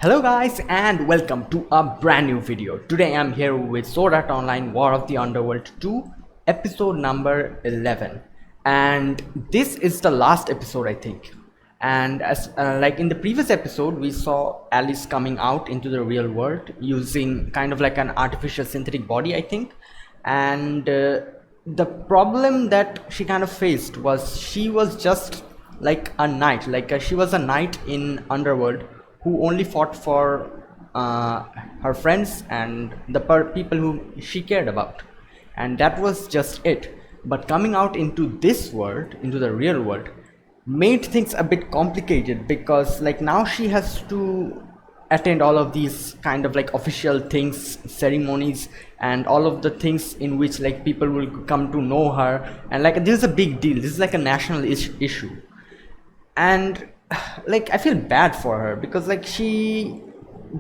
Hello guys and welcome to a brand new video. Today I'm here with Sword Art Online War of the Underworld 2 episode number 11, and this is the last episode I think. And as like in the previous episode we saw Alice coming out into the real world using kind of like an artificial synthetic body I think. And the problem that she kind of faced was she was just like a knight, she was a knight in Underworld who only fought for her friends and the people who she cared about, and that was just it. But coming out into this world, into the real world, made things a bit complicated because like now she has to attend all of these kind of like official things, ceremonies, and all of the things in which like people will come to know her, and like this is a big deal, this is like a national issue. And like I feel bad for her because like she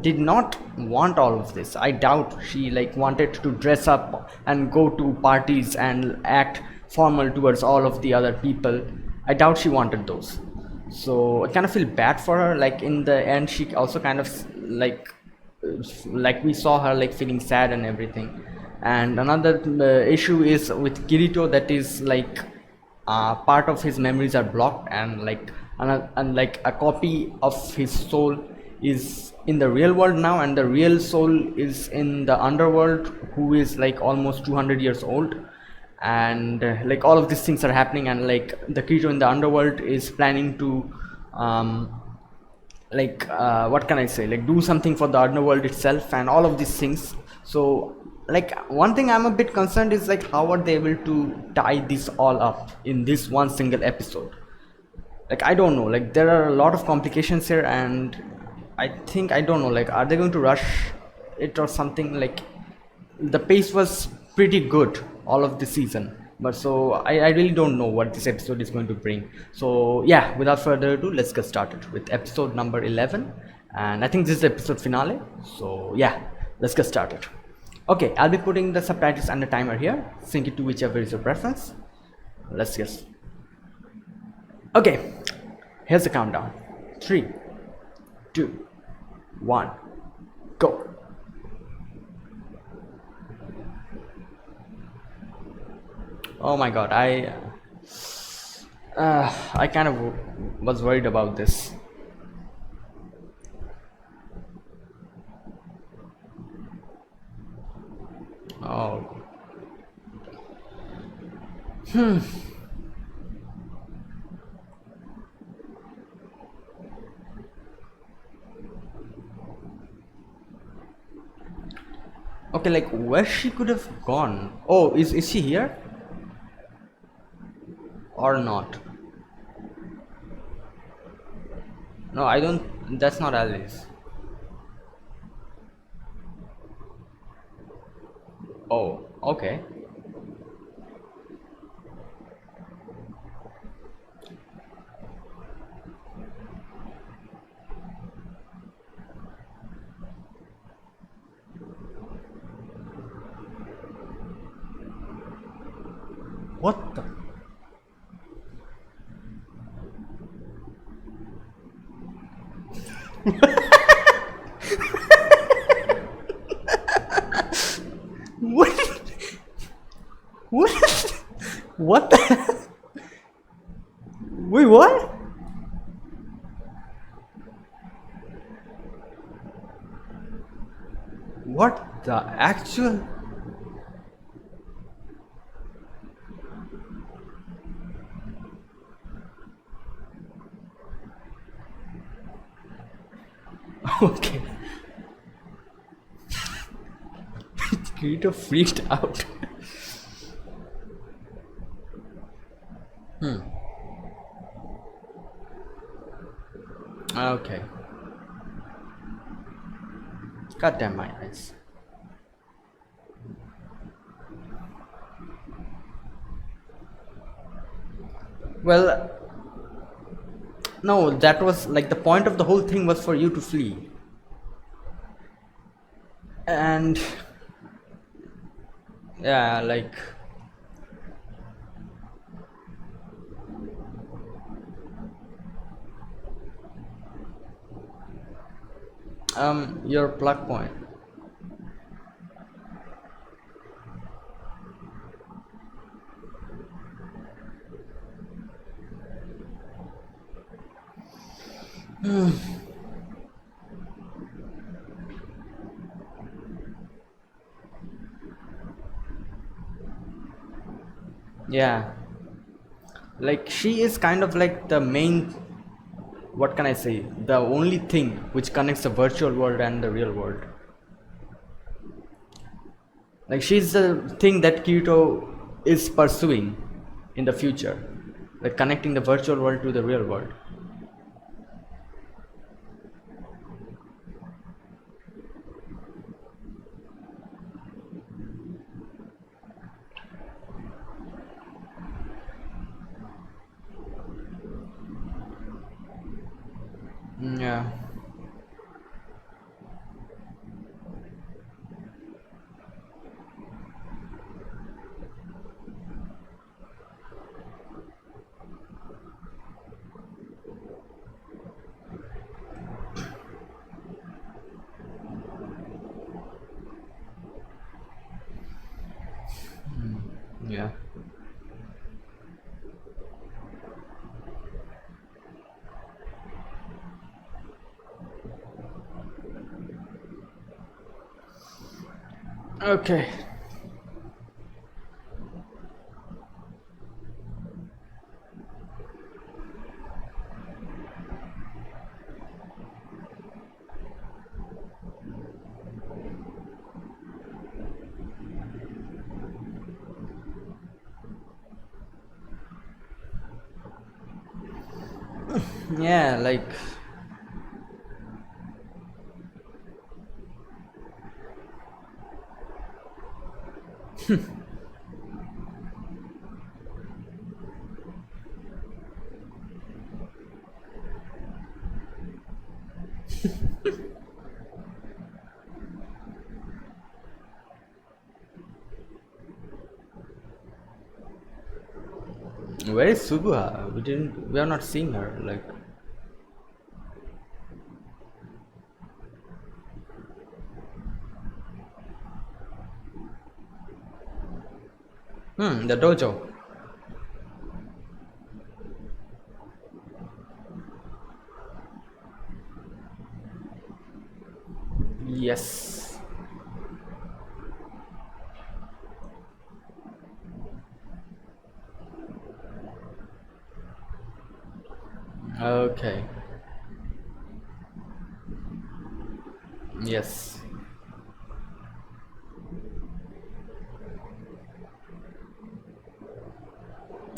did not want all of this. I doubt she like wanted to dress up and go to parties and act formal towards all of the other people. I doubt she wanted those. So I kind of feel bad for her. Like in the end she also kind of like we saw her like feeling sad and everything. And another issue is with Kirito, that is like part of his memories are blocked, and like a copy of his soul is in the real world now, and the real soul is in the underworld, who is like almost 200 years old. And like all of these things are happening, and like the creature in the underworld is planning to what can I say, like do something for the underworld itself and all of these things. So like one thing I'm a bit concerned is like how are they able to tie this all up in this one single episode. Like I don't know, like there are a lot of complications here, and I think I don't know, like are they going to rush it or something? Like the pace was pretty good all of the season, but so I really don't know what this episode is going to bring. So yeah, without further ado, let's get started with episode number 11, and I think this is the episode finale. So yeah, let's get started. Okay, I'll be putting the subtitles and the timer here. Sync it to whichever is your preference. Let's get. Okay, here's the countdown. 3, 2, 1, go. Oh my god, I kind of was worried about this. Oh. Okay, like where she could have gone? Oh, is she here or not? No, I don't. That's not Alice. Oh, okay. What the? What? What? What the? Wait, what? What the actual? Okay. Kirito freaked out. Okay. God damn my eyes. Well, no, that was like the point of the whole thing was for you to flee. And yeah, like Your plug point. Yeah, like she is kind of like the main, what can I say, the only thing which connects the virtual world and the real world. Like she's the thing that Kirito is pursuing in the future, like connecting the virtual world to the real world. Yeah. Yeah. Okay. Yeah, like where is Suguha? We are not seeing her. Like, the dojo. Yes. Okay. Yes.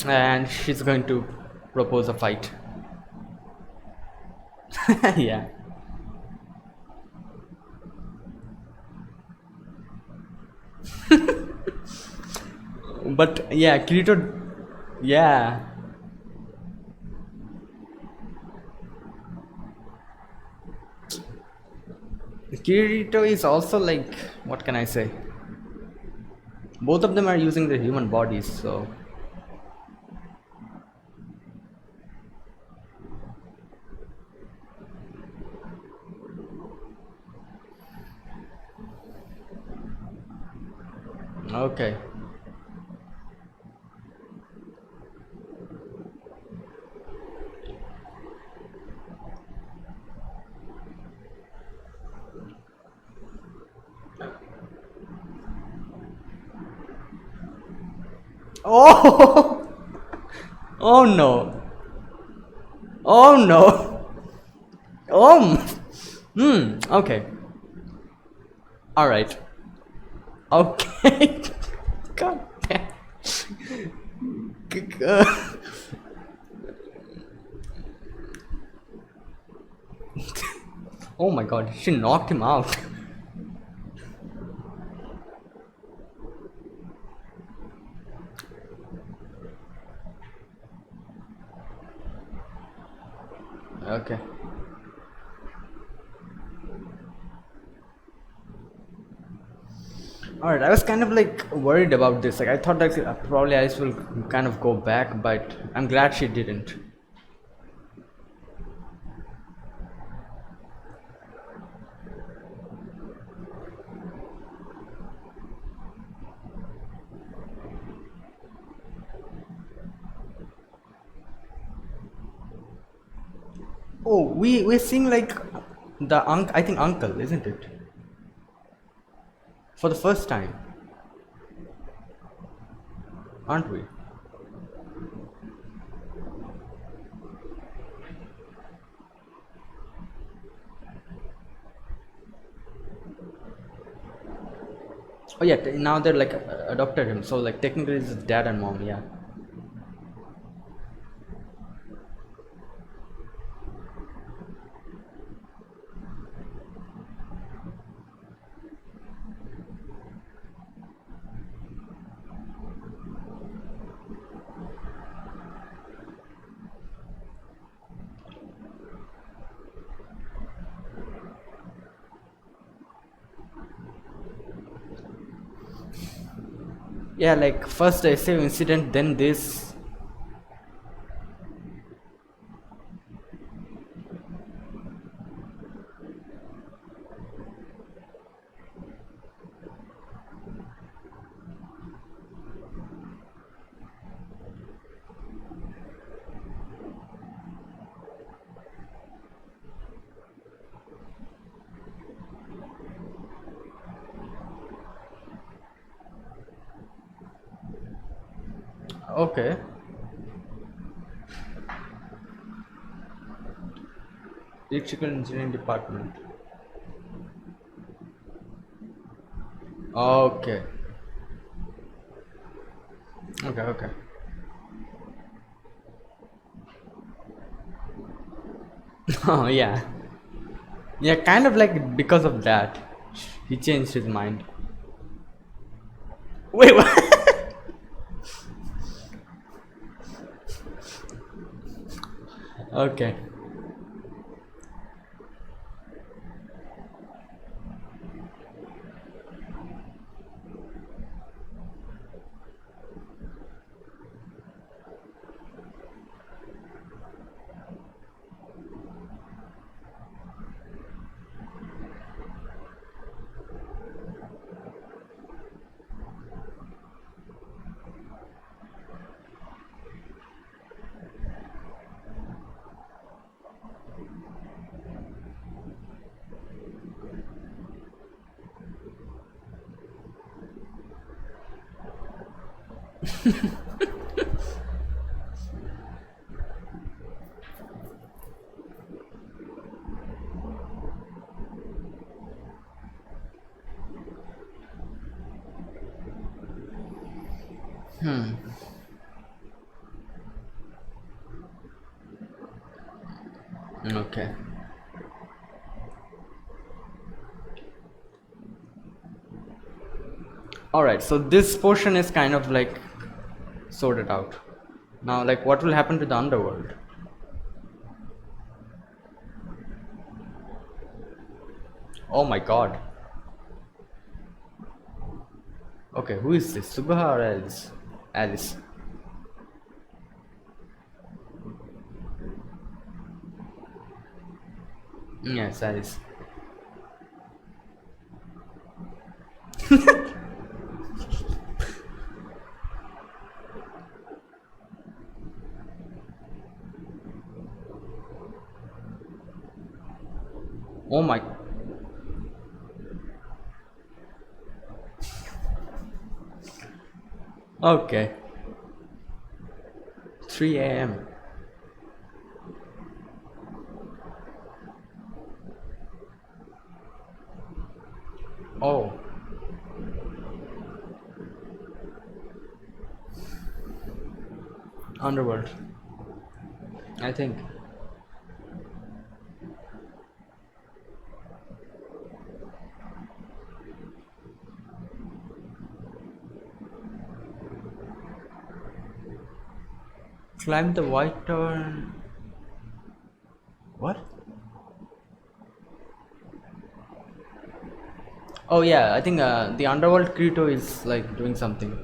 And she's going to propose a fight. Yeah. But yeah, Kirito. Yeah. Kirito is also like, what can I say? Both of them are using their human bodies, so. Okay. Oh! Oh no! Oh no! Oh! Okay. Alright. Okay. God damn. Oh my god, she knocked him out. Okay. Alright, I was kind of like worried about this. Like, I thought that probably Alice will kind of go back, but I'm glad she didn't. Oh, we're seeing like the I think uncle, isn't it? For the first time, aren't we? Oh yeah, now they're like adopted him, so like technically it's his dad and mom. Yeah. Yeah, like first the SAO incident, then this. Okay. Electrical engineering department. Okay. Okay. Okay. Oh yeah. Yeah, kind of like because of that, he changed his mind. Wait, what? Okay. Okay. All right. So this portion is kind of like sorted out. Now, like, what will happen to the underworld? Oh my God. Okay, who is this? Subaha or Alice? Alice. Yes, Alice. Oh my. Okay. 3 a.m. Oh, Underworld. I think. Climb the white tower. What? Oh yeah, I think the underworld Kirito is like doing something.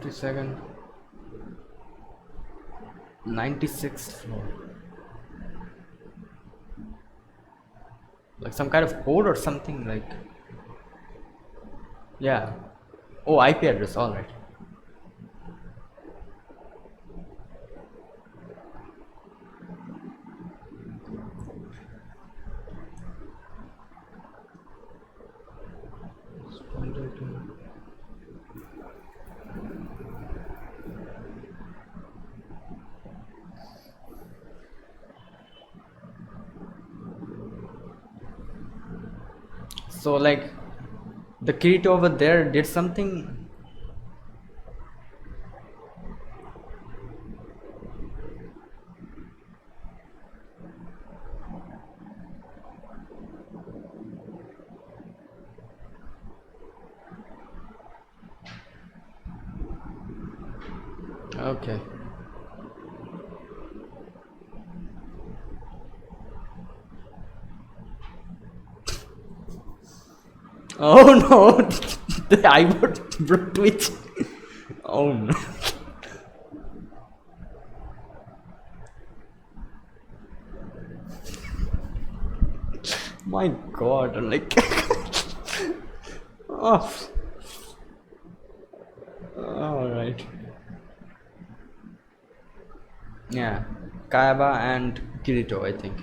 52nd, 96th floor. Like some kind of code or something, like. Yeah. Oh, IP address, alright. So like the Kirito over there did something. Okay. Oh no, the eyebrow twitch. Oh no. My god, like. Oh. Alright. Yeah. Kaiba and Kirito, I think.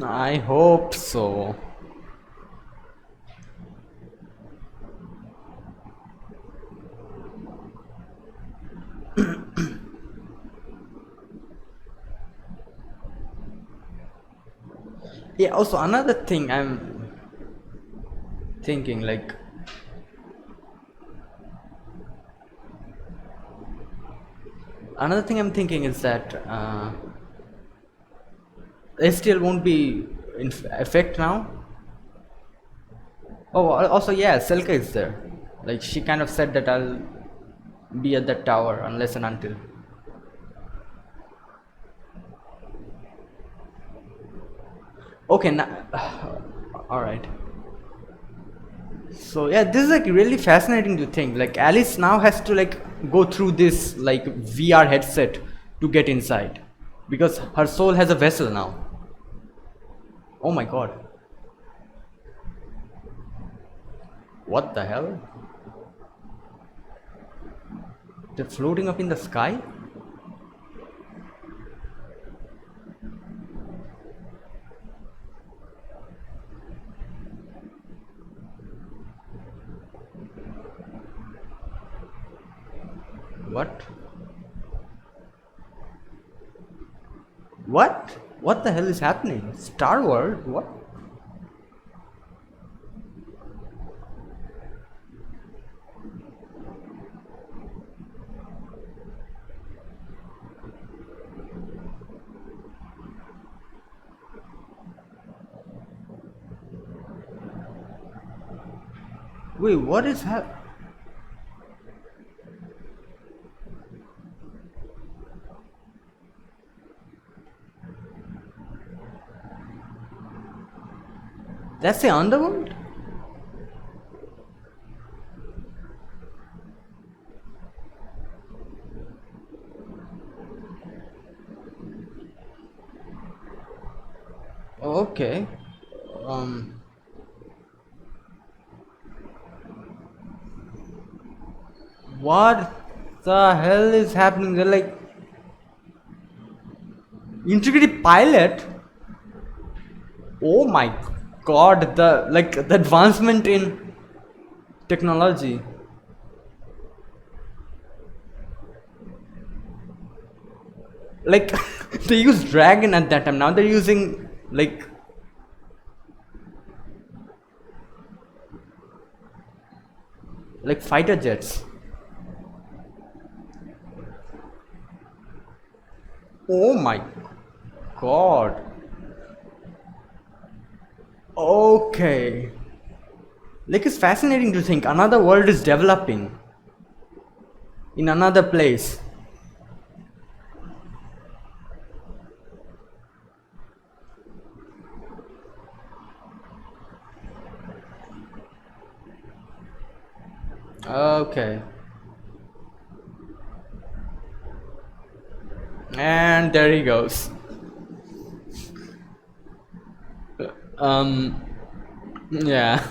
I hope so. Yeah, also another thing I'm thinking, like, is that STL won't be in effect now. Oh, also, yeah, Selka is there. Like, she kind of said that I'll be at that tower unless and until. Okay, now. Alright. So, yeah, this is like really fascinating to think. Like, Alice now has to, like, go through this, like, VR headset to get inside. Because her soul has a vessel now. Oh my god. What the hell? They're floating up in the sky? What? What? What the hell is happening? Star Wars? What? Wait, what is happening? That's the Underworld? Okay. Um. What the hell is happening? They're like integrated pilot. Oh my god! The advancement in technology. Like they used dragon at that time. Now they're using like fighter jets. Oh my god. Okay. Like, it's fascinating to think another world is developing in another place. Okay. And there he goes. Um, yeah.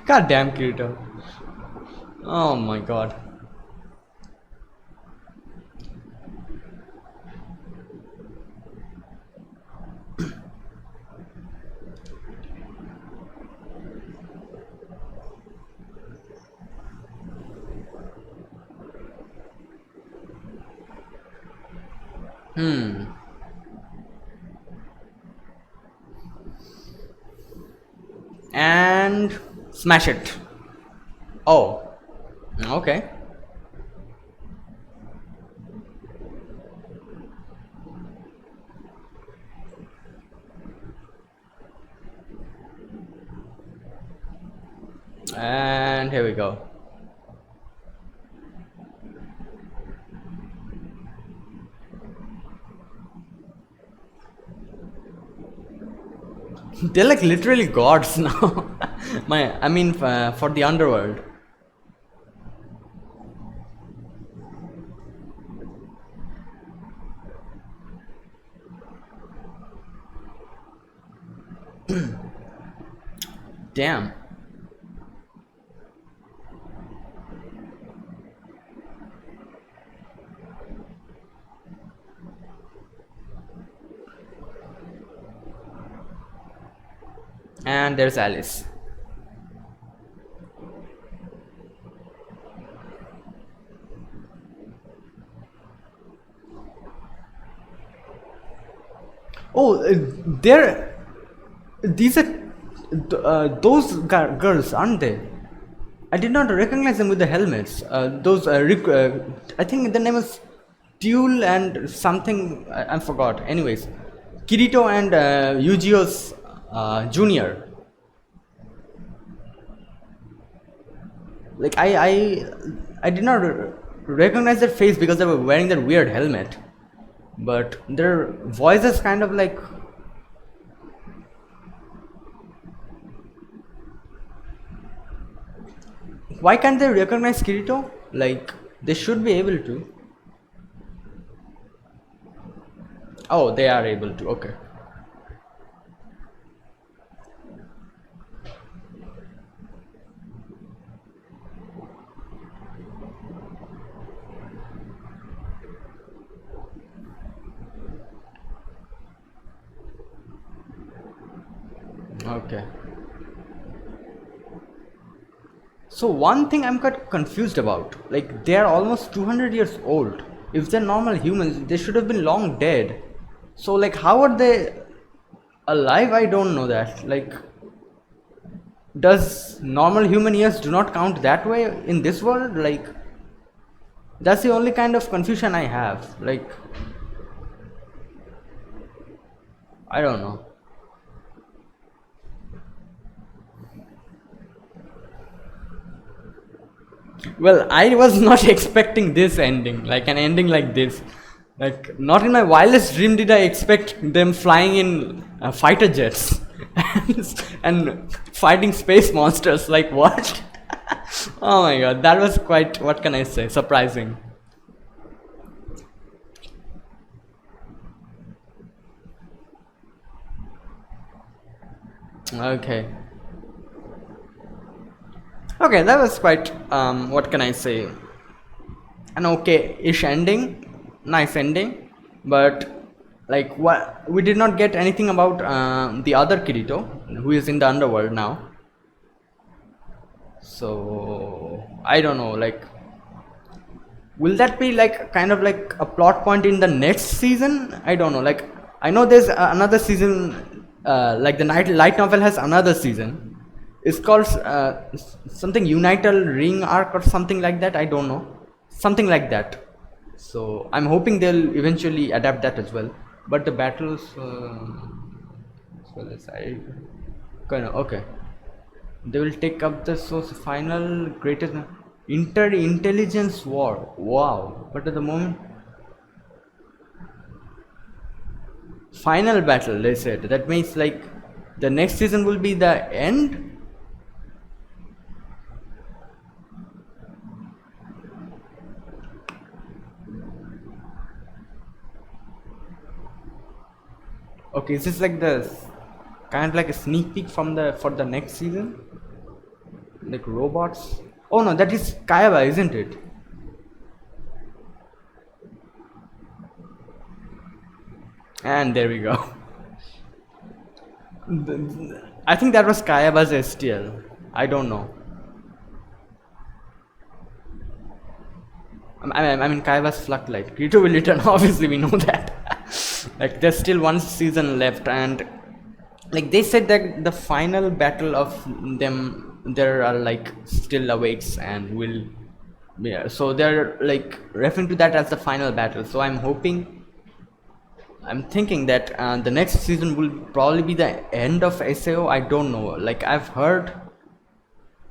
God damn, Kirito. Oh my god. And smash it. Oh, okay. And here we go. They're like literally gods now. I mean, for the underworld. Damn. And there's Alice. Oh, they're these are those girls, aren't they? I did not recognize them with the helmets. I think the name is Tuel and something. I forgot. Anyways, Kirito and Yugio's junior. Like I did not recognize their face because they were wearing that weird helmet, but their voices kind of like. Why can't they recognize Kirito? Like, they should be able to. Oh, they are able to. Okay. Okay. So one thing I'm quite confused about, like they are almost 200 years old. If they're normal humans, they should have been long dead. So like how are they alive? I don't know that. Like does normal human years do not count that way in this world? Like that's the only kind of confusion I have. Like I don't know. Well, I was not expecting this ending, like an ending like this. Like, not in my wildest dream did I expect them flying in fighter jets and fighting space monsters. Like, what? Oh my god, that was quite, what can I say, surprising. Okay. Okay, that was quite, what can I say, an okay-ish ending, nice ending, but like what we did not get anything about the other Kirito who is in the underworld now. So I don't know, like will that be like kind of like a plot point in the next season? I don't know. Like I know there's another season, like the light novel has another season. It's called something Unital Ring Arc or something like that. I don't know, something like that. So I'm hoping they'll eventually adapt that as well. But the battles, as well as I kind of okay, they will take up the final greatest intelligence war. Wow! But at the moment, final battle, they said. That means like the next season will be the end. Okay, is this like the kind of like a sneak peek from the for the next season? Like robots? Oh no, that is Kaiba, isn't it? And there we go. I think that was Kayaba's STL. I don't know. I mean Kaiba's Fluctlight. Kirito will return. Obviously, we know that. Like there's still one season left, and like they said that the final battle of them, there are like still awaits and will. Yeah, so they're like referring to that as the final battle. So I'm thinking that the next season will probably be the end of SAO. I don't know. Like I've heard,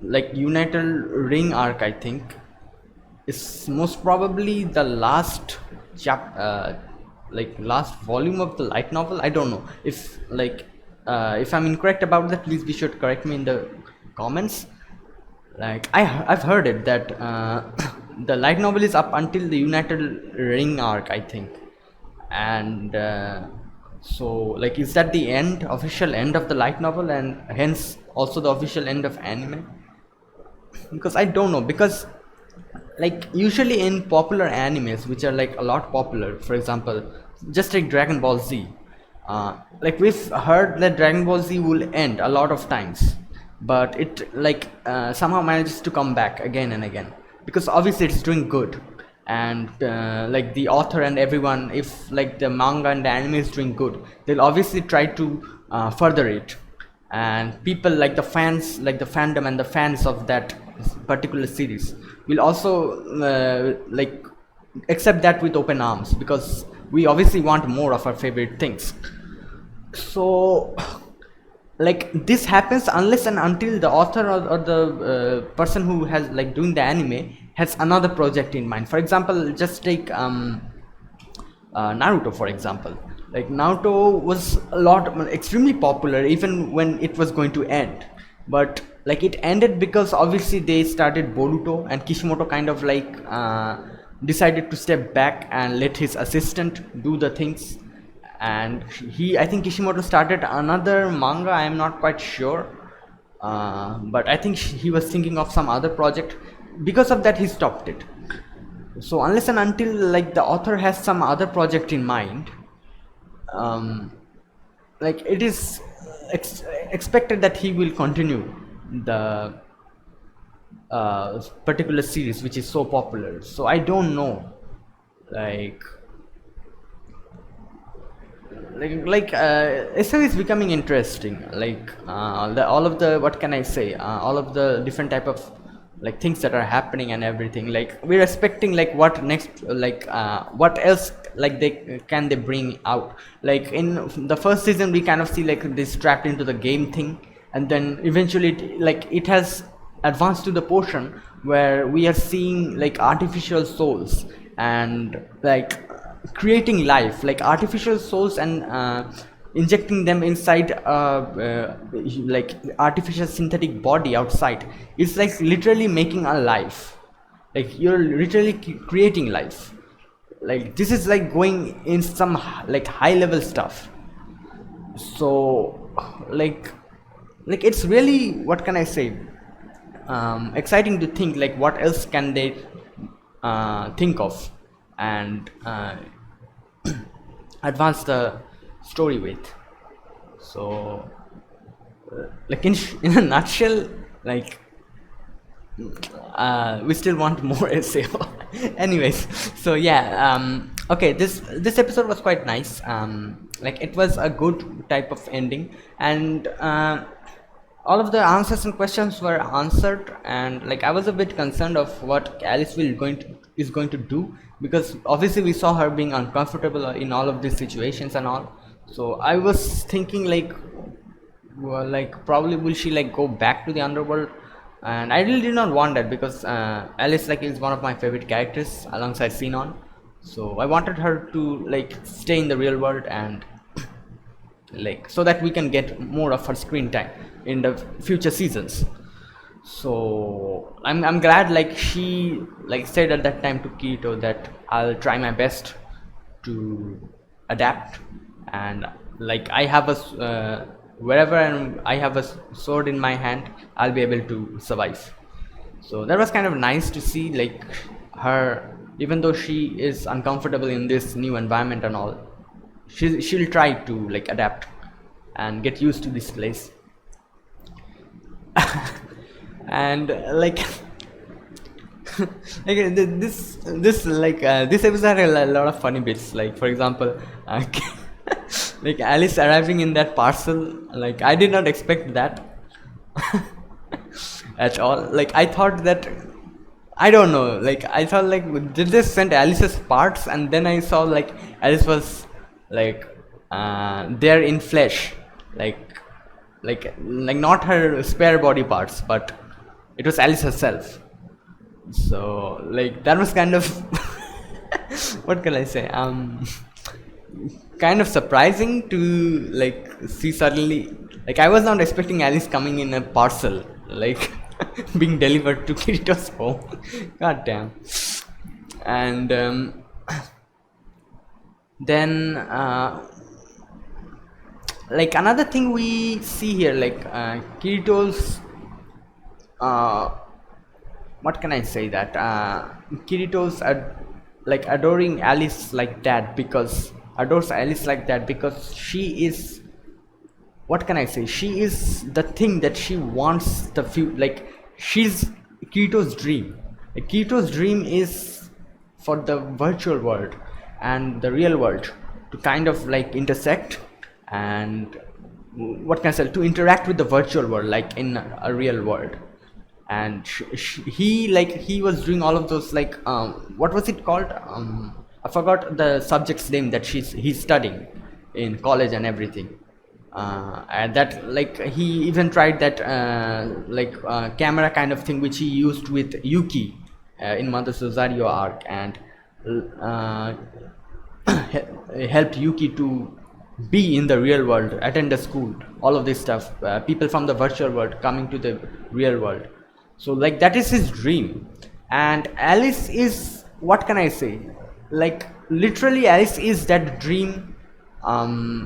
like United Ring arc, I think, is most probably the last like last volume of the light novel. I don't know if I'm incorrect about that. Please be sure to correct me in the comments. Like I've heard it that the light novel is up until the United Ring arc, I think. And so like is that the official end of the light novel, and hence also the official end of anime? Because I don't know, because like usually in popular animes which are like a lot popular, for example just like Dragon Ball Z, like we've heard that Dragon Ball Z will end a lot of times, but it like somehow manages to come back again and again, because obviously it's doing good. And like the author and everyone, if like the manga and the anime is doing good, they'll obviously try to further it, and people like the fans, like the fandom and the fans of that particular series will also like accept that with open arms, because we obviously want more of our favorite things. So like this happens unless and until the author or the person who has like doing the anime has another project in mind. For example, just take Naruto, for example. Like Naruto was extremely popular even when it was going to end, but like it ended because obviously they started Boruto, and Kishimoto kind of like decided to step back and let his assistant do the things. And I think Kishimoto started another manga, I am not quite sure, but I think he was thinking of some other project. Because of that he stopped it. So unless and until like the author has some other project in mind, like it is expected that he will continue the particular series which is so popular. So I don't know, like SAO is becoming interesting. Like all of the, what can I say, all of the different type of like things that are happening and everything. Like we're expecting like what next, like what else like they bring out. Like in the first season we kind of see like this trapped into the game thing, and then eventually it has advanced to the portion where we are seeing like artificial souls and like creating life, like artificial souls, and injecting them inside like artificial synthetic body outside. It's like literally making a life, like you're literally creating life. Like this is like going in some like high level stuff. So like it's really, what can I say, exciting to think like what else can they think of and advance the story with. So like in a nutshell, like we still want more SAO. Anyways, so yeah, okay, this episode was quite nice. Like it was a good type of ending, and all of the answers and questions were answered, and like I was a bit concerned of what Alice is going to do, because obviously we saw her being uncomfortable in all of these situations and all. So I was thinking like, well, like probably will she like go back to the underworld, and I really did not want that, because Alice like is one of my favorite characters alongside Xenon. So I wanted her to like stay in the real world, and like so that we can get more of her screen time in the future seasons. So I'm glad like she like said at that time to Kirito that I'll try my best to adapt, and like I have a wherever I have a sword in my hand, I'll be able to survive. So that was kind of nice to see, like her, even though she is uncomfortable in this new environment and all, she'll try to like adapt and get used to this place. And like like this episode had a lot of funny bits, like for example like Alice arriving in that parcel, like I did not expect that at all. Like I thought that, I don't know, like I thought like did they send Alice's parts, and then I saw like Alice was like there in flesh, like not her spare body parts, but it was Alice herself. So like that was kind of what can I say, kind of surprising to like see suddenly. Like I was not expecting Alice coming in a parcel, like being delivered to Kirito's home. God damn. And then like another thing we see here, like Kirito's what can I say, that Kirito's like adoring Alice like that, because adores Alice like that because she is, what can I say, she is the thing that she wants the like she's Kirito's dream. Like, Kirito's dream is for the virtual world and the real world to kind of like intersect, and what can I say, to interact with the virtual world like in a real world. And he was doing all of those, like what was it called, I forgot the subject's name that he's studying in college and everything. And that, like, he even tried that camera kind of thing which he used with Yuki in Mother Suzario arc, and helped Yuki to be in the real world, attend the school, all of this stuff, people from the virtual world coming to the real world. So like that is his dream. And Alice is, what can I say, like literally Alice is that dream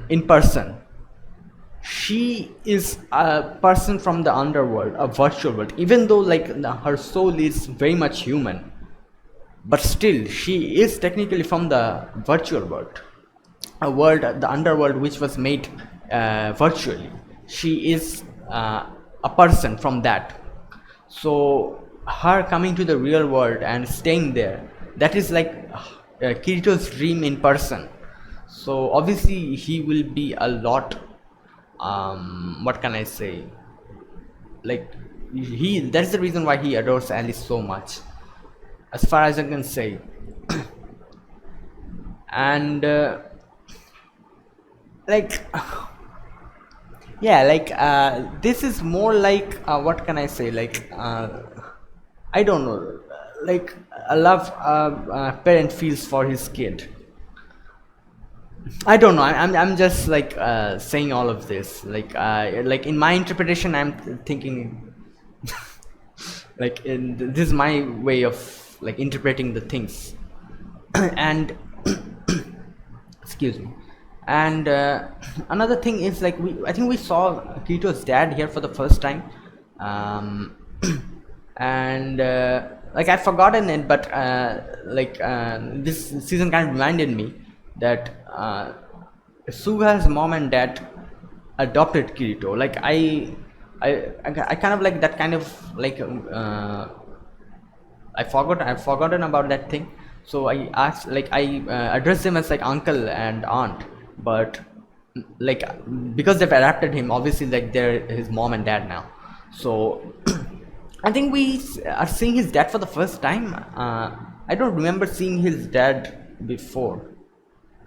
in person. She is a person from the underworld, a virtual world, even though like her soul is very much human, but still she is technically from the virtual world, a world, the underworld, which was made virtually. She is a person from that. So her coming to the real world and staying there, that is like Kirito's dream in person. So obviously he will be a lot, what can I say, like that's the reason why he adores Alice so much, as far as I can say. And like yeah, like this is more like what can I say, like I don't know, like a love parent feels for his kid. I don't know, I'm just like saying all of this, like in my interpretation I'm thinking like this is my way of like interpreting the things. And excuse me. And another thing is, like, I think we saw Kirito's dad here for the first time, and like I've forgotten it, but this season kind of reminded me that Suga's mom and dad adopted Kirito. Like I kind of like that kind of like I've forgotten about that thing. So I asked, like I addressed them as like uncle and aunt, but like because they've adapted him, obviously like they're his mom and dad now. So I think we are seeing his dad for the first time. I don't remember seeing his dad before.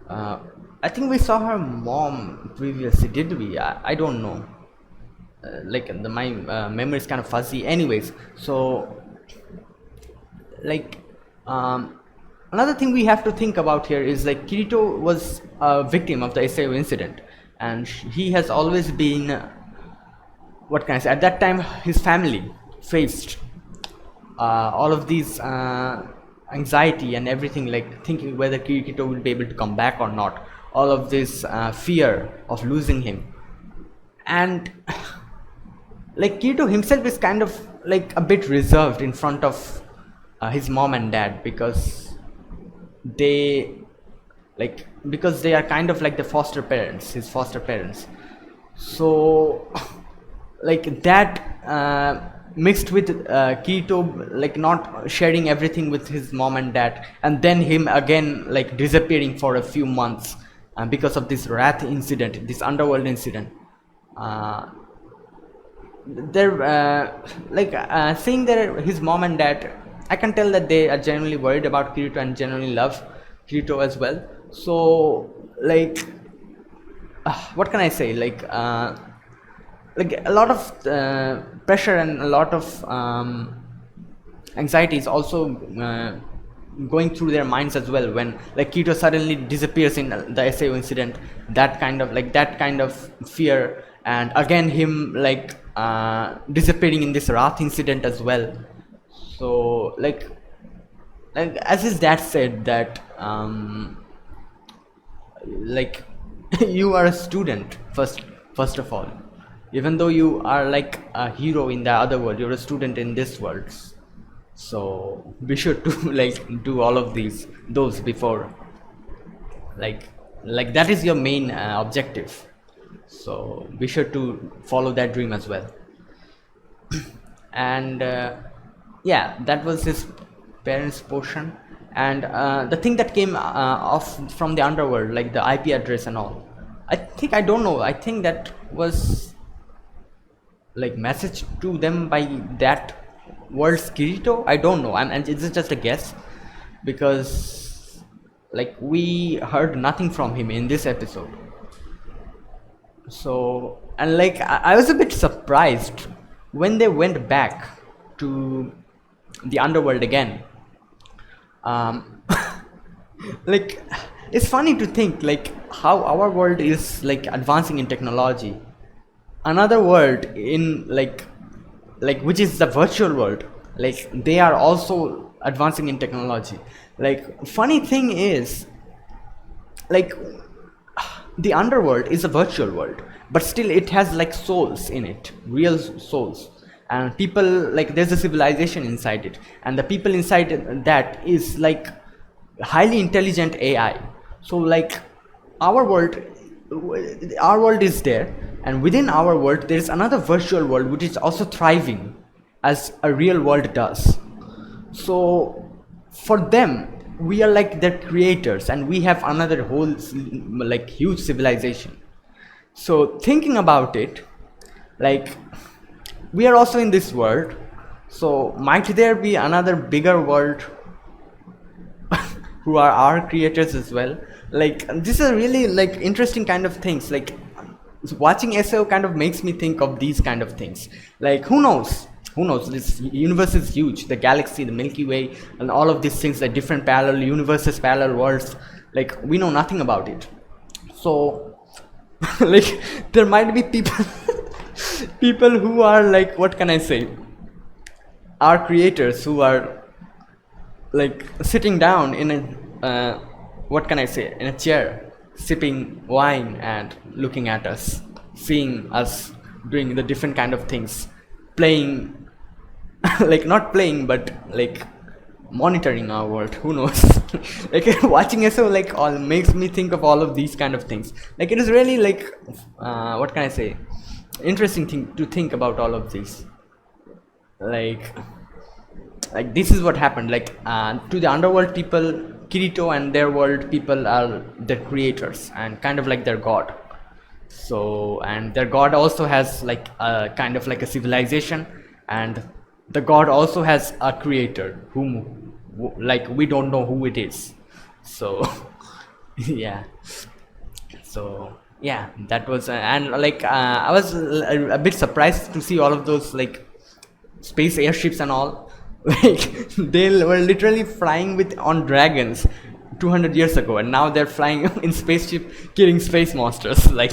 uh, I think we saw her mom previously, did we? I don't know. Like my memory is kind of fuzzy anyways. So like another thing we have to think about here is like Kirito was a victim of the SAO incident, and he has always been what can I say, at that time his family faced all of these anxiety and everything, like thinking whether Kirito will be able to come back or not, all of this fear of losing him. And like Kirito himself is kind of like a bit reserved in front of his mom and dad, because they because they are kind of like the foster parents, his foster parents. So like that mixed with Kirito like not sharing everything with his mom and dad, and then him again like disappearing for a few months because of this wrath incident, this underworld incident. uh, they're seeing that his mom and dad, I can tell that they are genuinely worried about Kirito and genuinely love Kirito as well. So like what can I say, like a lot of pressure and a lot of anxiety is also going through their minds as well when like Kirito suddenly disappears in the SAO incident. That kind of fear, and again him like disappearing in this wrath incident as well. So like as his dad said that like you are a student first of all, even though you are like a hero in the other world, you're a student in this world. So we should do like do all of those before like that is your main objective. So we should to follow that dream as well. And yeah, that was his parents portion. And the thing that came off from the underworld, like the IP address and all, I don't know, I think that was like message to them by that world's Kirito. I don't know, and it's just a guess, because like we heard nothing from him in this episode. So, and like I was a bit surprised when they went back to the underworld again. um like it's funny to think like how our world is like advancing in technology, another world in like which is the virtual world, like they are also advancing in technology. Like funny thing is like the underworld is a virtual world, but still it has like souls in it, real souls, and people, like there's a civilization inside it, and the people inside that is like highly intelligent AI. So like our world our world is there, and within our world there is another virtual world which is also thriving as a real world does. So for them we are like their creators, and we have another whole like huge civilization. So thinking about it, like we are also in this world, so might there be another bigger world who are our creators as well? Like this is really like interesting kind of things. Like watching SAO kind of makes me think of these kind of things. Like who knows, this universe is huge, the galaxy, the Milky Way, and all of these things, the different parallel universes, parallel worlds, like we know nothing about it. So like there might be people people who are like, what can I say, our creators, who are like sitting down in a what can I say, in a chair, sipping wine and looking at us, seeing us doing the different kind of things, playing like not playing but like monitoring our world, who knows. Like watching SO like all makes me think of all of these kind of things. Like it is really like what can I say, interesting thing to think about all of these. Like this is what happened, like to the underworld people, Kirito and their world people are their creators and kind of like their god. So, and their god also has like a kind of like a civilization, and the god also has a creator whom like we don't know who it is. So yeah. So yeah, that was and like I was a bit surprised to see all of those like space airships and all. Like they were literally flying with on dragons 200 years ago, and now they're flying in spaceship killing space monsters. Like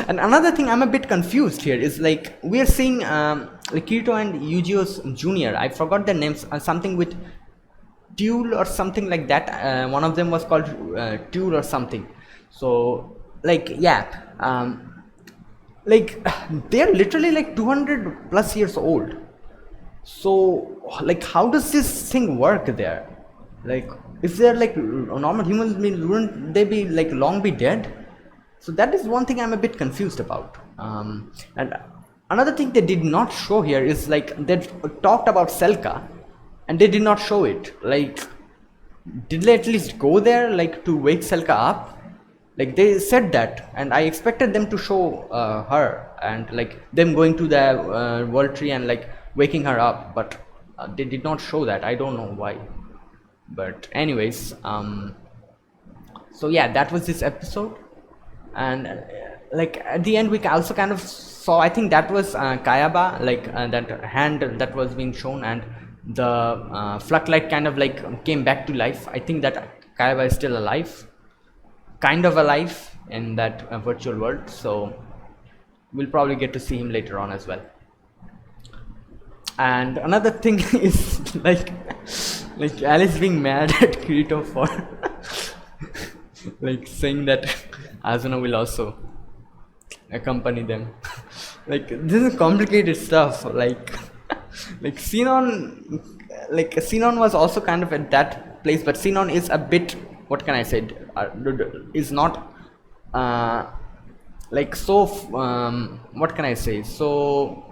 and another thing I'm a bit confused here is like we are seeing like Kirito and Yujio's junior, I forgot their names, something with Tuel or something like that. One of them was called Tuel or something. So like yeah, like they're literally like 200 plus years old. So like how does this thing work there? Like if they're like normal humans, wouldn't they be like long be dead? So that is one thing I'm a bit confused about. And another thing they did not show here is like they talked about Selka and they did not show it. Like did they at least go there like to wake Selka up? Like they said that, and I expected them to show her and like them going to the world tree and like waking her up, but they did not show that. I don't know why. But anyways, so yeah, that was this episode. And like at the end we also kind of saw, I think that was Kayaba, like that hand that was being shown, and the Flucklight kind of like came back to life. I think that Kayaba is still alive, kind of alive in that virtual world, so we'll probably get to see him later on as well. And another thing is like Alice being mad at Kirito for like saying that Asuna will also accompany them. Like this is complicated stuff. Like Sinon was also kind of at that place, but Sinon is a bit, what can I say, is not like so what can I say, so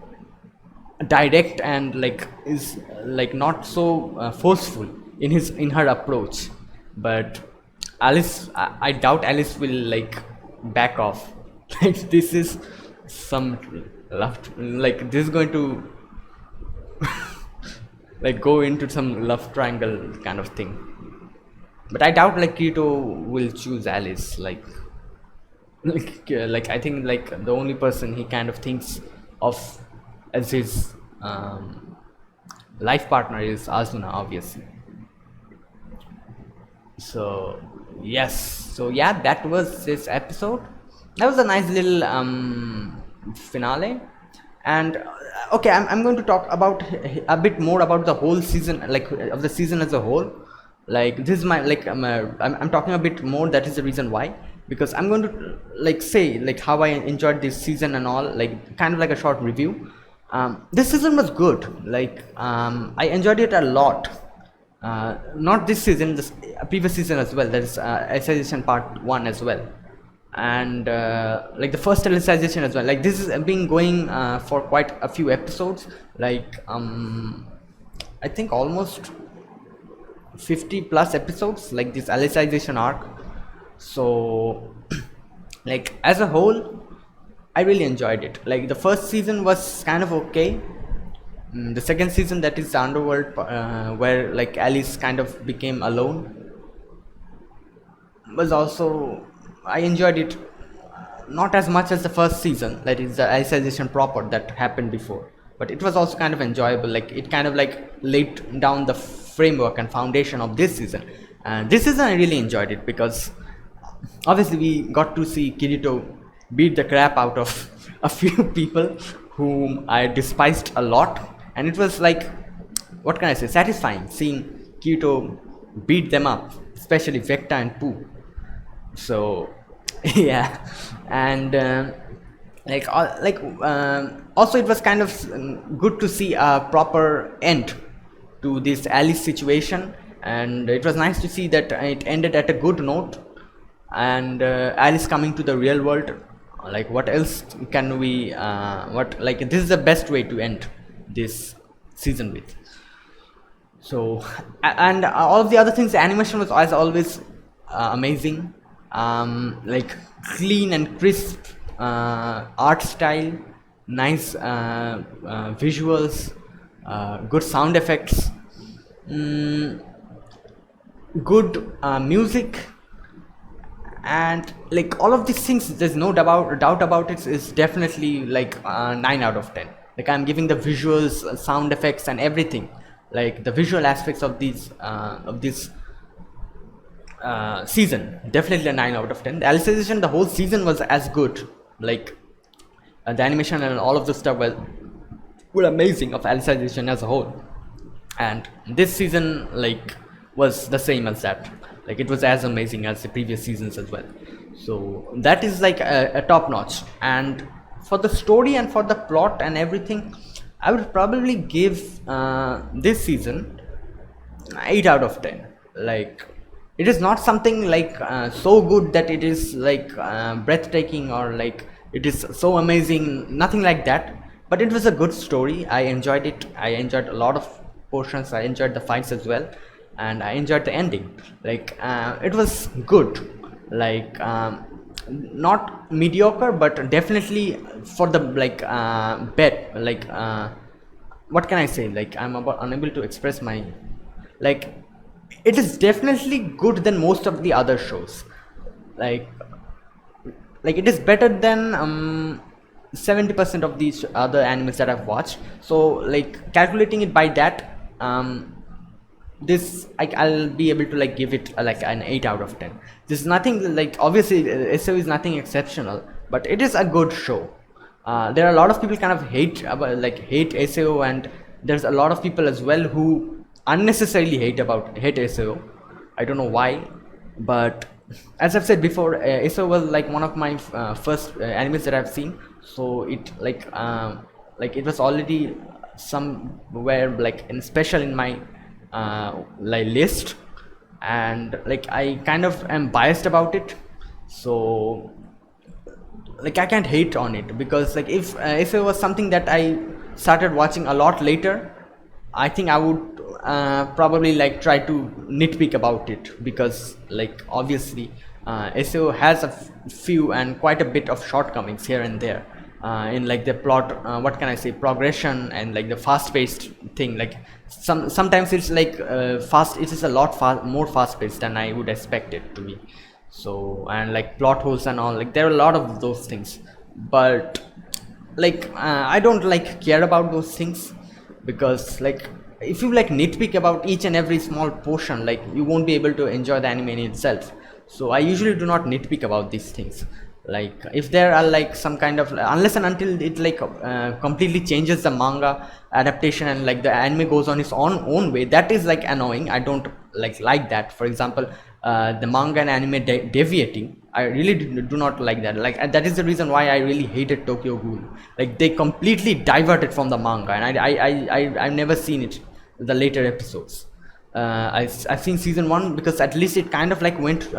direct, and like is like not so forceful in her approach. But Alice, I doubt Alice will like back off. Like this is some love, like this is going to like go into some love triangle kind of thing. But I doubt like Kirito will choose Alice. Like I think like the only person he kind of thinks of as his life partner is Asuna, obviously. So yes, so yeah, that was this episode. That was a nice little finale. And okay, I'm going to talk about a bit more about the whole season, like of the season as a whole. Like this is my like I'm talking a bit more. That is the reason why, because I'm going to like say like how I enjoyed this season and all, like kind of like a short review. This season was good. Like I enjoyed it a lot. Not this season, this previous season as well. That is Alicization part 1 as well, and like the first Alicization as well. Like this has been going for quite a few episodes. Like I think almost 50 plus episodes, like this Alicization arc. So like as a whole, I really enjoyed it. Like the first season was kind of okay. The second season, that is the Underworld, where like Alice kind of became alone, was also, I enjoyed it not as much as the first season, that is the Alicization proper that happened before, but it was also kind of enjoyable. Like it kind of like laid down the framework and foundation of this season. And this season I really enjoyed it because obviously we got to see Kirito beat the crap out of a few people whom I despised a lot, and it was like, what can I say, satisfying seeing Kirito beat them up, especially Vecta and Pooh. So yeah, and also it was kind of good to see a proper end to this Alice situation, and it was nice to see that it ended at a good note, and Alice coming to the real world. Like what else can we what, like this is the best way to end this season with. So and all of the other things, the animation was as always amazing, like clean and crisp, art style, nice visuals, good sound effects, good music, and like all of these things, there's no doubt about it, is definitely like 9 out of 10. Like I'm giving the visuals, sound effects and everything, like the visual aspects of this season, definitely a 9 out of 10. The Alicization, the whole season was as good. Like the animation and all of the stuff were amazing of Alicization as a whole. And this season like was the same as that. Like it was as amazing as the previous seasons as well. So that is like a top notch. And for the story and for the plot and everything, I would probably give this season 8 out of 10. Like it is not something like so good that it is like breathtaking, or like it is so amazing, nothing like that, but it was a good story. I enjoyed it. I enjoyed a lot of portions. I enjoyed the fights as well, and I enjoyed the ending. Like it was good. Like not mediocre, but definitely for the like bet like what can I say, like I'm about unable to express my, like it is definitely good than most of the other shows. Like it is better than 70% of these other animes that I've watched. So like calculating it by that, this I'll be able to like give it like an 8 out of 10. There's nothing like, obviously SAO is nothing exceptional, but it is a good show. There are a lot of people kind of hate SAO, and there's a lot of people as well who unnecessarily hate SAO. I don't know why, but as I've said before, SAO was like one of my first animes that I've seen. So it like it was already somewhere like special in my like list, and like I kind of am biased about it. So like I can't hate on it, because like if it was something that I started watching a lot later, I think I would probably like try to nitpick about it, because like obviously SAO has a few and quite a bit of shortcomings here and there in like the plot, what can I say, progression, and like the fast-paced thing. Like sometimes it's like it is a lot more fast-paced than I would expect it to be. So, and like plot holes and all, like there are a lot of those things, but like I don't like care about those things, because like if you like nitpick about each and every small portion, like you won't be able to enjoy the anime in itself. So I usually do not nitpick about these things. Like if there are like some kind of, unless and until it like completely changes the manga adaptation and like the anime goes on its own way, that is like annoying. I don't like that. For example, the manga and anime deviating, I really do not like that. Like that is the reason why I really hated Tokyo Ghoul. Like they completely diverted from the manga, and I've never seen it, the later episodes. I've seen season 1, because at least it kind of like went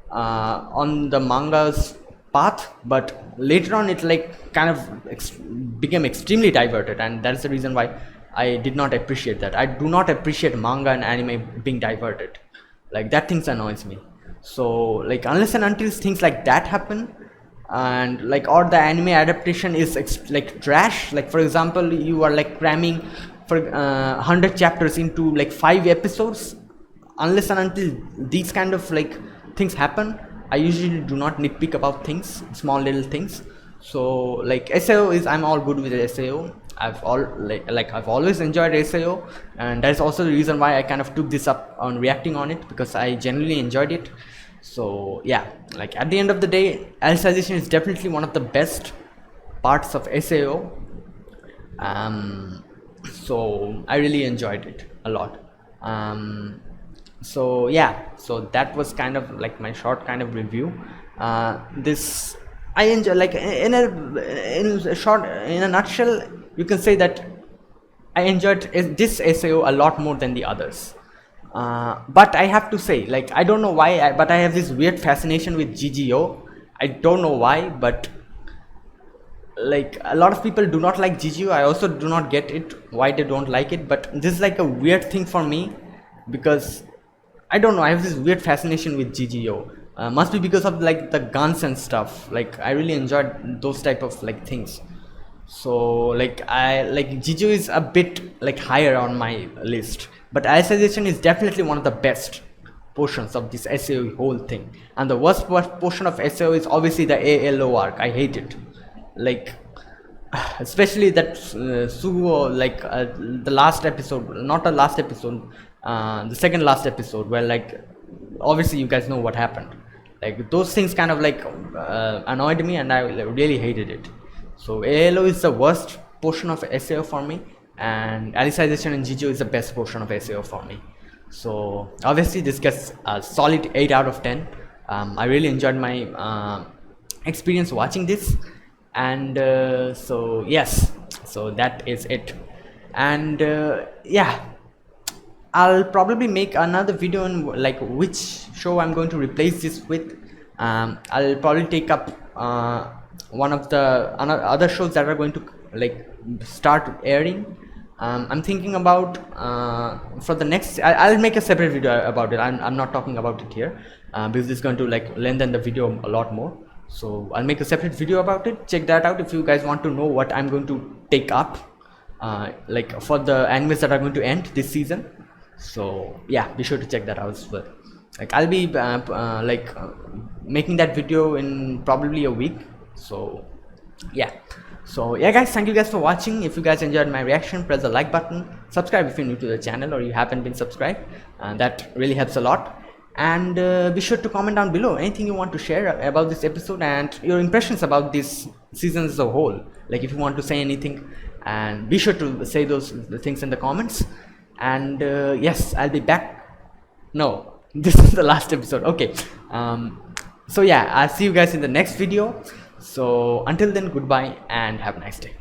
on the manga's path, but later on it like kind of became extremely diverted, and that's the reason why I did not appreciate that. I do not appreciate manga and anime being diverted. Like that things annoys me. So like unless and until things like that happen, and like, or the anime adaptation is like trash, like for example you are like cramming for 100 chapters into like 5 episodes, unless and until these kind of like things happen, I usually do not nitpick about things, small little things. So like SAO is, I'm all good with SAO. I've always enjoyed SAO, and that's also the reason why I kind of took this up on reacting on it, because I genuinely enjoyed it. So yeah, like at the end of the day, Alicization is definitely one of the best parts of SAO. So I really enjoyed it a lot. So yeah, so that was kind of like my short kind of review. This I enjoy, like in a nutshell, you can say that I enjoyed this SAO a lot more than the others. But I have to say, like I don't know why, but I have this weird fascination with GGO. I don't know why, but like a lot of people do not like GGO. I also do not get it, why they don't like it, but this is like a weird thing for me, because I don't know, I have this weird fascination with GGO. Must be because of like the guns and stuff. Like I really enjoyed those type of like things. So like I like Jijo is a bit like higher on my list, but Alicization is definitely one of the best portions of this SAO whole thing. And the worst portion of SAO is obviously the ALO arc. I hate it. Like especially that Sugo, like the last episode, not the last episode, the second last episode, where like obviously you guys know what happened. Like those things kind of like annoyed me, and I really hated it. So ALO is the worst portion of SAO for me, and Alicization and Jijo is the best portion of SAO for me. So obviously this gets a solid 8 out of 10. I really enjoyed my experience watching this, and so yes, so that is it. And yeah, I'll probably make another video on like which show I'm going to replace this with. I'll probably take up one of the other shows that are going to like start airing. I'm thinking about for the next, I'll make a separate video about it. I'm not talking about it here because it's going to like lengthen the video a lot more. So I'll make a separate video about it. Check that out if you guys want to know what I'm going to take up like for the animes that are going to end this season. So yeah, be sure to check that out as well. Like I'll be making that video in probably a week. So yeah, guys, thank you guys for watching. If you guys enjoyed my reaction, press the like button, subscribe if you're new to the channel or you haven't been subscribed, that really helps a lot. And be sure to comment down below anything you want to share about this episode and your impressions about this season as a whole. Like if you want to say anything, and be sure to say those things in the comments. And yes, I'll be back. No, this is the last episode. Okay, so yeah, I'll see you guys in the next video. So until then, goodbye and have a nice day.